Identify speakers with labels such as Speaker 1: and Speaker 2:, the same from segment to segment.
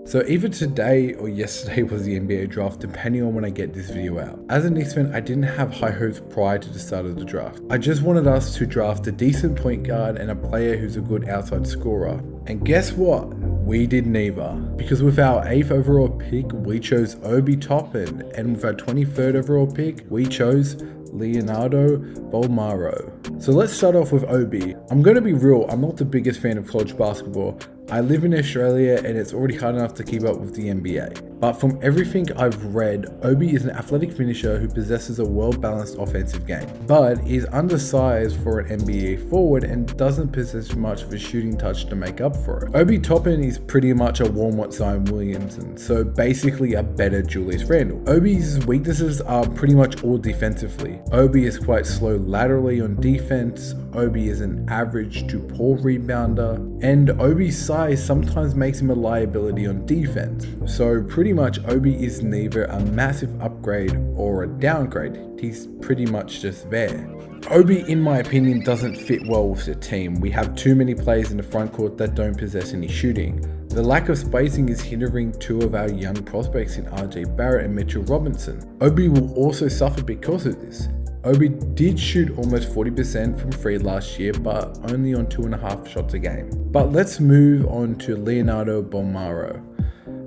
Speaker 1: So either today or yesterday was the NBA draft, depending on when I get this video out. As a Knicks fan, I didn't have high hopes prior to the start of the draft. I just wanted us to draft a decent point guard and a player who's a good outside scorer. And guess what? We did neither. Because with our 8th overall pick, we chose Obi Toppin, and with our 23rd overall pick, we chose Leonardo Bonamaro. So let's start off with Obi. I'm going to be real, I'm not the biggest fan of college basketball. I live in Australia and it's already hard enough to keep up with the NBA. But from everything I've read, Obi is an athletic finisher who possesses a well-balanced offensive game, but is undersized for an NBA forward and doesn't possess much of a shooting touch to make up for it. Obi Toppin is pretty much a warm-up Zion Williamson, so basically a better Julius Randle. Obi's weaknesses are pretty much all defensively. Obi is quite slow laterally on defense, Obi is an average to poor rebounder, and Obi's size sometimes makes him a liability on defense. So pretty much Obi is neither a massive upgrade or a downgrade, he's pretty much just there. Obi, in my opinion, doesn't fit well with the team. We have too many players in the front court that don't possess any shooting. The lack of spacing is hindering two of our young prospects in RJ Barrett and Mitchell Robinson. Obi will also suffer because of this. Obi did shoot almost 40% from 3 last year, but only on 2.5 shots a game. But let's move on to Leonardo Bonamaro,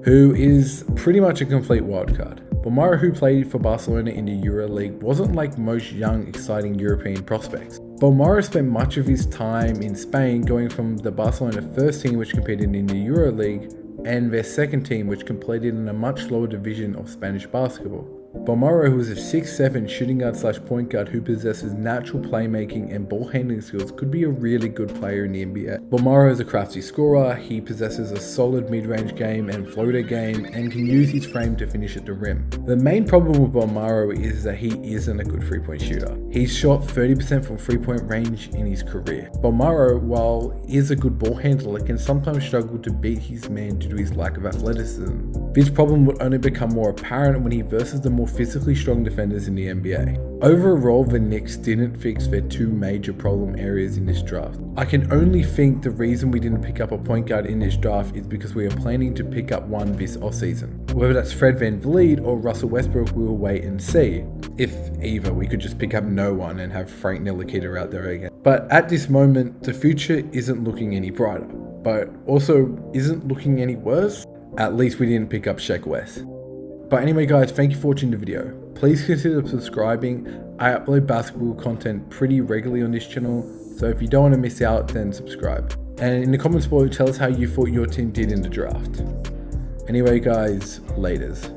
Speaker 1: who is pretty much a complete wildcard. Bonamaro, who played for Barcelona in the EuroLeague, wasn't like most young, exciting European prospects. Bonamaro spent much of his time in Spain, going from the Barcelona first team, which competed in the EuroLeague, and their second team, which competed in a much lower division of Spanish basketball. Bonamaro, who is a 6'7" shooting guard / point guard who possesses natural playmaking and ball handling skills, could be a really good player in the NBA. Bonamaro is a crafty scorer, he possesses a solid mid-range game and floater game, and can use his frame to finish at the rim. The main problem with Bonamaro is that he isn't a good 3-point shooter. He's shot 30% from 3-point range in his career. Bonamaro, while he is a good ball handler, can sometimes struggle to beat his man due to his lack of athleticism. This problem would only become more apparent when he versus the more physically strong defenders in the NBA. Overall, the Knicks didn't fix their 2 major problem areas in this draft. I can only think the reason we didn't pick up a point guard in this draft is because we are planning to pick up one this offseason. Whether that's Fred VanVleet or Russell Westbrook, we will wait and see. If either, we could just pick up no one and have Frank Ntilikina out there again. But at this moment, the future isn't looking any brighter, but also isn't looking any worse. At least we didn't pick up Sheck West. But anyway guys, thank you for watching the video. Please consider subscribing. I upload basketball content pretty regularly on this channel, so if you don't want to miss out, then subscribe. And in the comments below, tell us how you thought your team did in the draft. Anyway guys, laters.